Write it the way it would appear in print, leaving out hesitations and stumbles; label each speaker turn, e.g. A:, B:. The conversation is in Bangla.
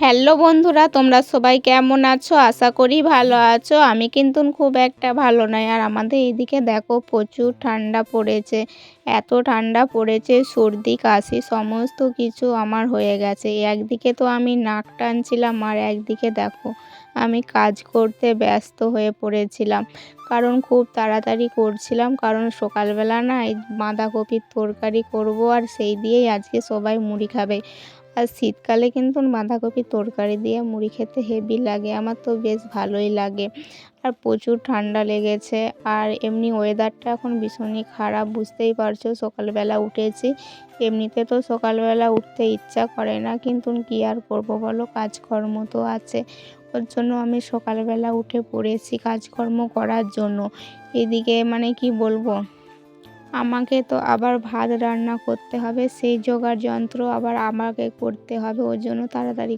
A: হ্যালো বন্ধুরা, তোমরা সবাই কেমন আছো? আশা করি ভালো আছো। আমি কিন্তু খুব একটা ভালো নাই। আর আমাদের এইদিকে দেখো প্রচুর ঠান্ডা পড়েছে। এত ঠান্ডা পড়েছে, সর্দি কাশি সমস্ত কিছু আমার হয়ে গেছে। একদিকে তো আমি নাক টানছিলাম আর একদিকে দেখো আমি কাজ করতে ব্যস্ত হয়ে পড়েছিলাম। কারণ খুব তাড়াতাড়ি করছিলাম, কারণ সকালবেলা না এই বাঁধাকপির তরকারি করব আর সেই দিয়েই আজকে সবাই মুড়ি খাবে। আর শীতকালে কিন্তু বাঁধাকপির তরকারি দিয়ে মুড়ি খেতে হেভি লাগে, আমার তো বেশ ভালোই লাগে। আর প্রচুর ঠান্ডা লেগেছে, আর এমনি ওয়েদারটা এখন ভীষণই খারাপ, বুঝতেই পারছো। সকালবেলা উঠেছি, এমনিতে তো সকালবেলা উঠতে ইচ্ছা করে না, কিন্তু কী আর করবো বলো, কাজকর্ম তো আছে। ওর জন্য আমি সকালবেলা উঠে পড়েছি কাজকর্ম করার জন্য। এদিকে মানে কি বলবো, আমাকে তো আবার ভাত রান্না করতে হবে, সেই জোগাড় যন্ত্র আবার আমাকে করতে হবে, ওর জন্য তাড়াতাড়ি